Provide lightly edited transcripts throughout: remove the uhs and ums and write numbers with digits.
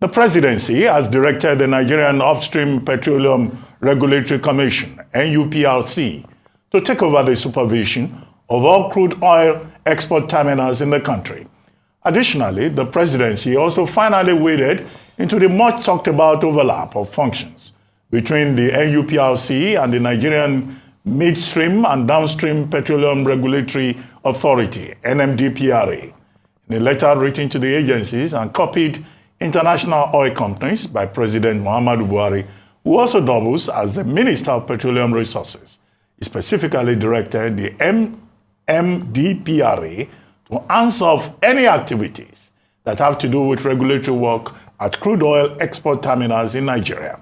The presidency has directed the Nigerian Upstream Petroleum Regulatory Commission, NUPRC, to take over the supervision of all crude oil export terminals in the country. Additionally, the presidency also finally waded into the much talked about overlap of functions between the NUPRC and the Nigerian Midstream and Downstream Petroleum Regulatory Authority, NMDPRA. In a letter written to the agencies and copied international oil companies by President Muhammadu Buhari, who also doubles as the Minister of Petroleum Resources, he specifically directed the NMDPRA to answer of any activities that have to do with regulatory work at crude oil export terminals in Nigeria.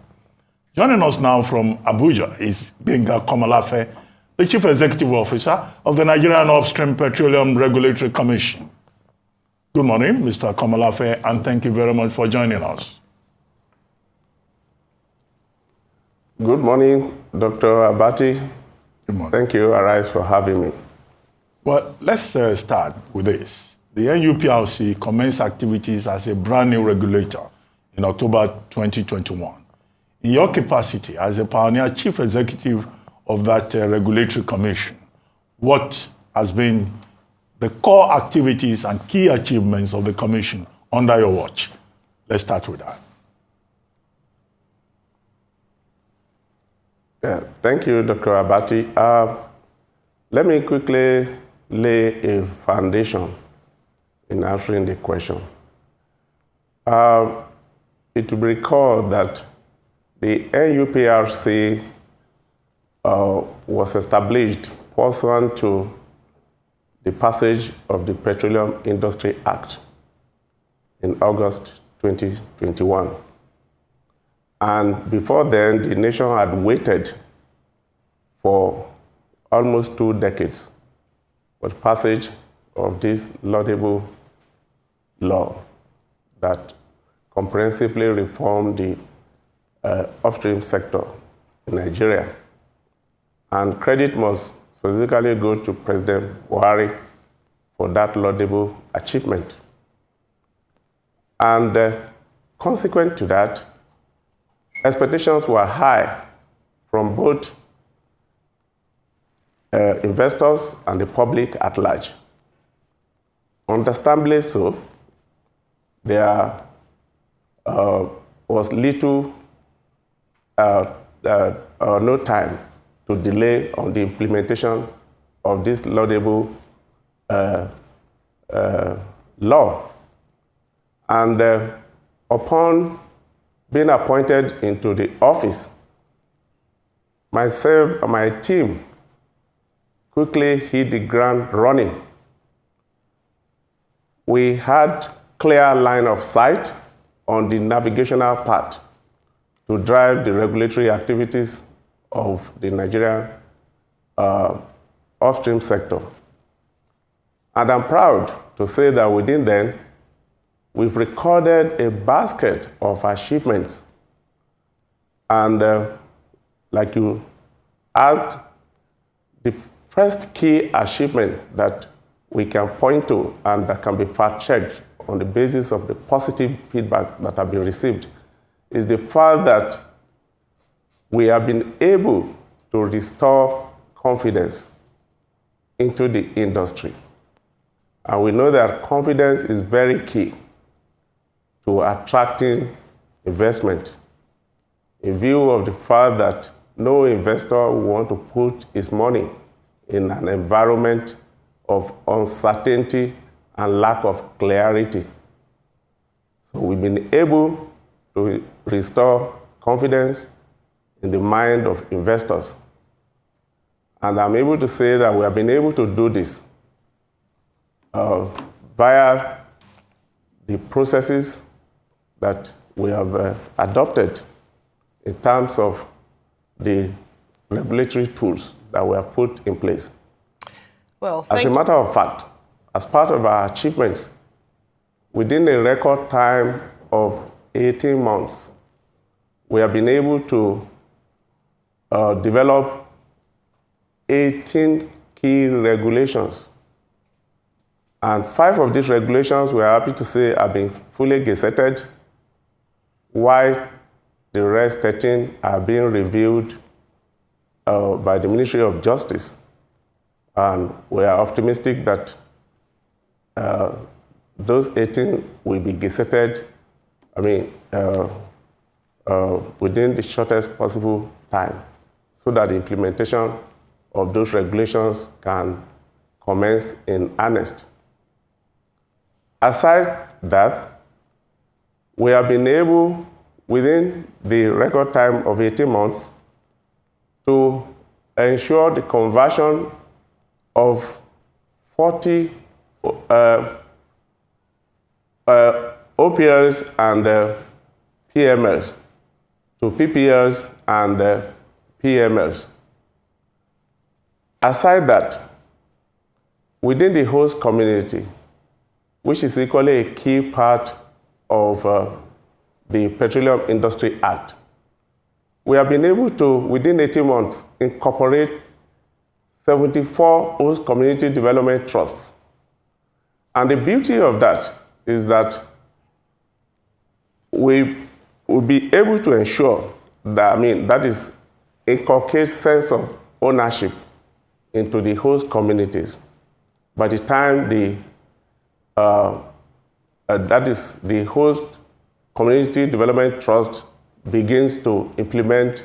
Joining us now from Abuja is Gbenga Komolafe, the Chief Executive Officer of the Nigerian Upstream Petroleum Regulatory Commission. Good morning, Mr. Komolafe, and thank you very much for joining us. Good morning, Dr. Abati. Good morning. Thank you, Arise, for having me. Well, let's start with this. The NUPRC commenced activities as a brand new regulator in October 2021. In your capacity as a pioneer chief executive of that regulatory commission, what has been the core activities and key achievements of the commission under your watch? Let's start with that. Thank you, Dr. Abati. Let me quickly lay a foundation in answering the question. It will be recalled that the NUPRC was established pursuant to the passage of the Petroleum Industry Act in August 2021. And before then, the nation had waited for almost 2 decades for the passage of this laudable law that comprehensively reformed the upstream sector in Nigeria. And credit must specifically go to President Buhari for that laudable achievement. And consequent to that, expectations were high from both investors and the public at large. Understandably so, there was little or no time to delay on the implementation of this laudable law. And upon being appointed into the office, myself and my team quickly hit the ground running. We had clear line of sight on the navigational path to drive the regulatory activities of the Nigerian upstream sector. And I'm proud to say that within then, we've recorded a basket of achievements. And like you asked, the first key achievement that we can point to and that can be fact-checked on the basis of the positive feedback that have been received is the fact that we have been able to restore confidence into the industry. And we know that confidence is very key to attracting investment, in view of the fact that no investor will want to put his money in an environment of uncertainty and lack of clarity. So we've been able to restore confidence in the mind of investors. And I'm able to say that we have been able to do this via the processes that we have adopted in terms of the regulatory tools that we have put in place. Well, as a matter of fact, as part of our achievements, within a record time of 18 months, we have been able to develop 18 key regulations. And 5 of these regulations, we are happy to say, have been fully gazetted. while the rest 13 are being reviewed by the Ministry of Justice. And we are optimistic that those 18 will be gazetted, within the shortest possible time, so that the implementation of those regulations can commence in earnest. Aside that, we have been able, within the record time of 18 months, to ensure the conversion of 40 OPLs and PMLs to PPLs and PMLs. Aside that, within the host community, which is equally a key part of the Petroleum Industry Act, we have been able to, within 18 months, incorporate 74 host community development trusts. And the beauty of that is that we will be able to ensure that, that is, inculcate sense of ownership into the host communities. By the time the host community development trust begins to implement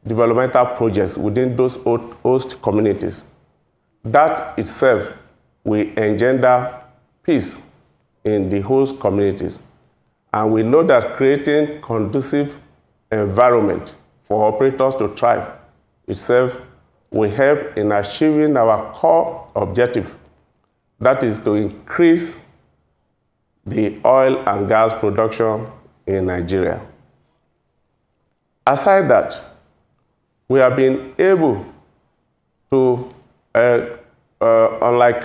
developmental projects within those host communities, that itself will engender peace in the host communities. And we know that creating conducive environment for operators to thrive itself will help in achieving our core objective, that is to increase the oil and gas production in Nigeria. Aside that, we have been able to, unlike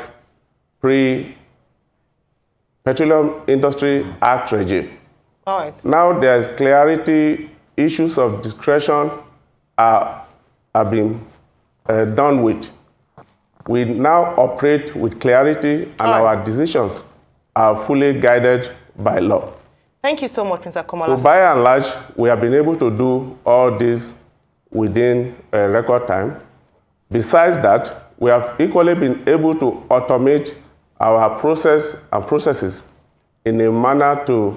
pre-Petroleum Industry Act regime, all right, now there's clarity, issues of discretion have been done with. We now operate with clarity, and our decisions are fully guided by law. Thank you so much, Mr. Komolafe. So by and large, we have been able to do all this within a record time. Besides that, we have equally been able to automate our process and processes in a manner to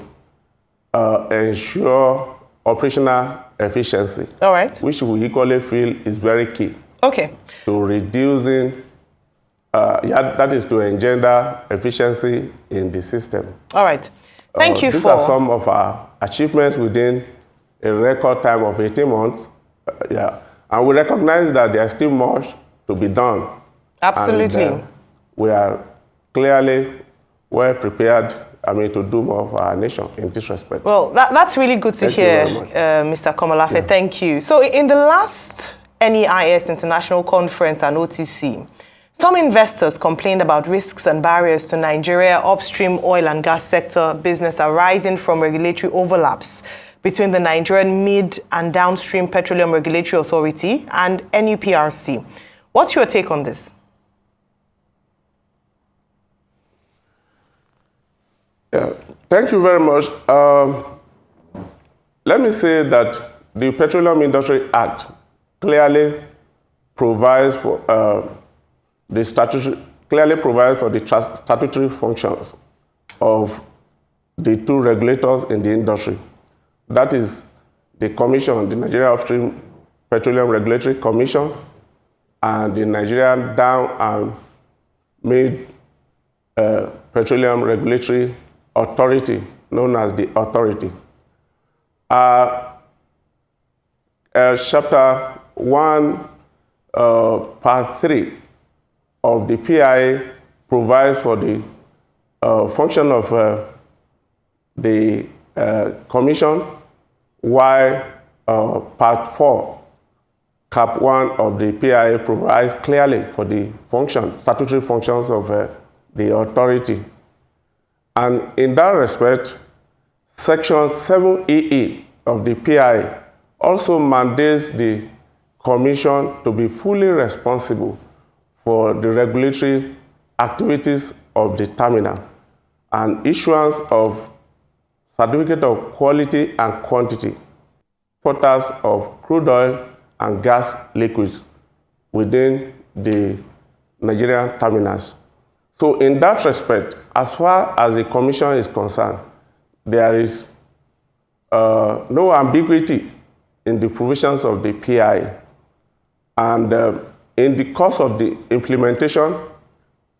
ensure operational efficiency. All right. Which we equally feel is very key. Okay. To reducing, that is to engender efficiency in the system. All right. Thank you These are some of our achievements within a record time of 18 months. And we recognize that there's still much to be done. Absolutely. And, we are clearly well prepared, to do more for our nation in this respect. Well, that's really good to hear, Mr. Komolafe. Yeah. Thank you. So in the last NEIS International Conference and OTC, some investors complained about risks and barriers to Nigeria upstream oil and gas sector business arising from regulatory overlaps between the Nigerian Mid and Downstream Petroleum Regulatory Authority and NUPRC. What's your take on this? Yeah, thank you very much. Let me say that the Petroleum Industry Act clearly provides for the statutory functions of the two regulators in the industry. That is the Commission, the Nigerian Upstream Petroleum Regulatory Commission, and the Nigerian Down and Mid Petroleum Regulatory Authority, known as the Authority. Chapter 1, Part 3 of the PIA provides for the function of the Commission, while Part 4, Cap 1 of the PIA provides clearly for the statutory functions of the authority. And in that respect, Section 7EE of the PIA also mandates the Commission to be fully responsible for the regulatory activities of the terminal and issuance of certificate of quality and quantity, quotas of crude oil and gas liquids within the Nigerian terminals. So in that respect, as far as the Commission is concerned, there is no ambiguity in the provisions of the PI. And in the course of the implementation,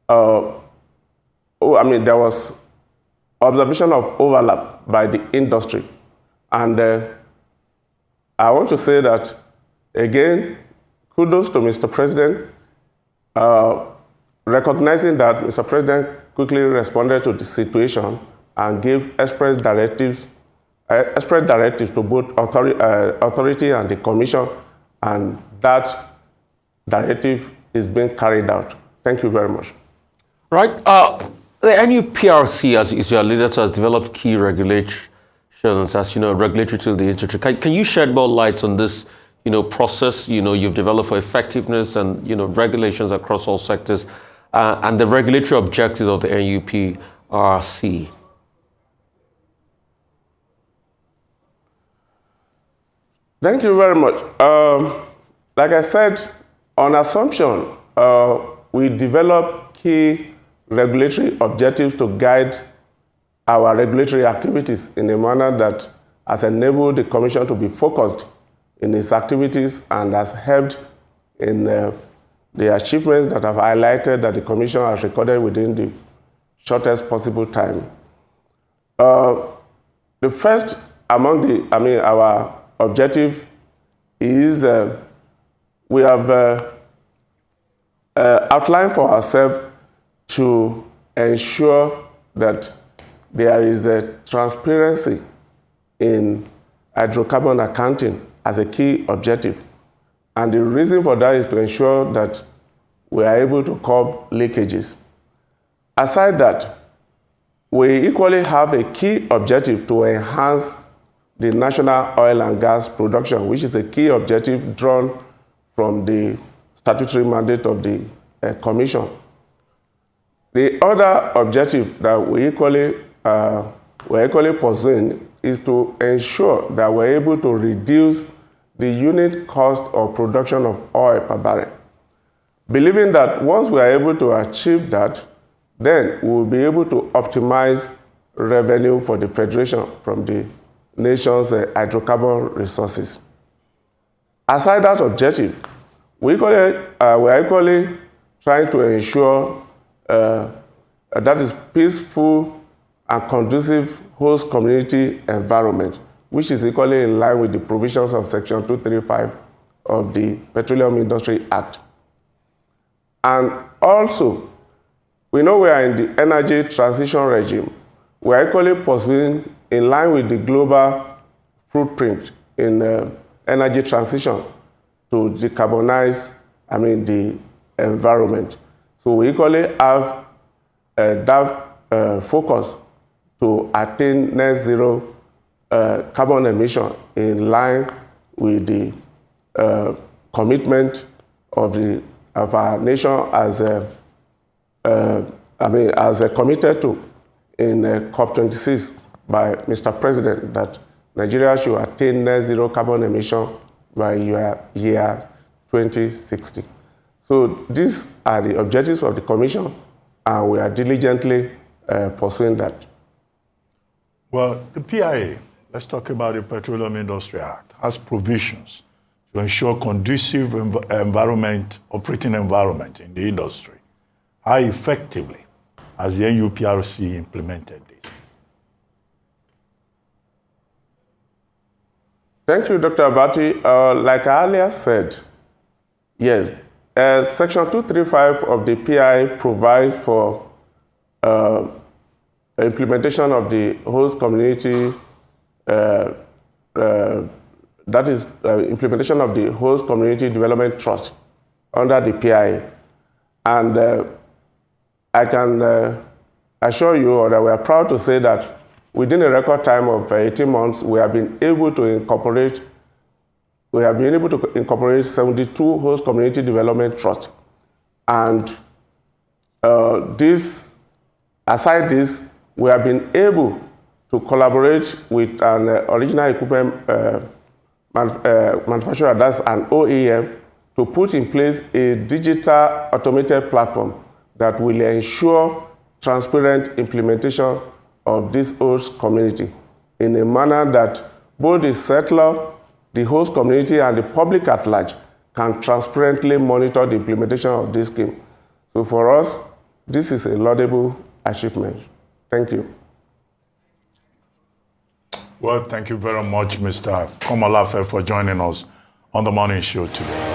there was observation of overlap by the industry. And I want to say that, again, kudos to Mr. President, recognizing that Mr. President quickly responded to the situation and gave express directives to both authority and the Commission, and that directive is being carried out. Thank you very much. Right. The NUPRC, as your leader, has developed key regulations, as you know, regulatory to the industry. Can you shed more light on this, process, you've developed for effectiveness and, regulations across all sectors, and the regulatory objectives of the NUPRC? Thank you very much. Like I said, on assumption, we develop key regulatory objectives to guide our regulatory activities in a manner that has enabled the Commission to be focused in its activities and has helped in the achievements that I've highlighted that the Commission has recorded within the shortest possible time. The first among our objective is we have outlined for ourselves to ensure that there is a transparency in hydrocarbon accounting as a key objective. And the reason for that is to ensure that we are able to curb leakages. Aside that, we equally have a key objective to enhance the national oil and gas production, which is a key objective drawn from the statutory mandate of the Commission. The other objective that we're equally pursuing is to ensure that we're able to reduce the unit cost of production of oil per barrel. Believing that once we are able to achieve that, then we will be able to optimize revenue for the Federation from the nation's hydrocarbon resources. Aside that objective, we are equally trying to ensure that is peaceful and conducive host community environment, which is equally in line with the provisions of Section 235 of the Petroleum Industry Act. And also, we know we are in the energy transition regime. We are equally pursuing in line with the global footprint in energy transition to decarbonize, the environment. So we equally have that focus to attain net zero carbon emission in line with the commitment of our nation as committed to in COP26 by Mr. President that Nigeria should attain net zero carbon emission by year 2060. So these are the objectives of the Commission, and we are diligently pursuing that. Well, the PIA, let's talk about the Petroleum Industry Act, has provisions to ensure conducive operating environment in the industry. How effectively has the NUPRC implemented this? Thank you, Dr. Abati. Like I earlier said, yes, Section 235 of the PI provides for implementation of the host community, that is implementation of the host community development trust under the PI. And I can assure you that we are proud to say that within a record time of 18 months, we have been able to incorporate 72 host community development trusts. And aside this, we have been able to collaborate with an original equipment manufacturer, that's an OEM, to put in place a digital automated platform that will ensure transparent implementation of this host community in a manner that both the settler, the host community, and the public at large can transparently monitor the implementation of this scheme. So for us, this is a laudable achievement. Thank you. Well, thank you very much, Mr. Komolafe, for joining us on the morning show today.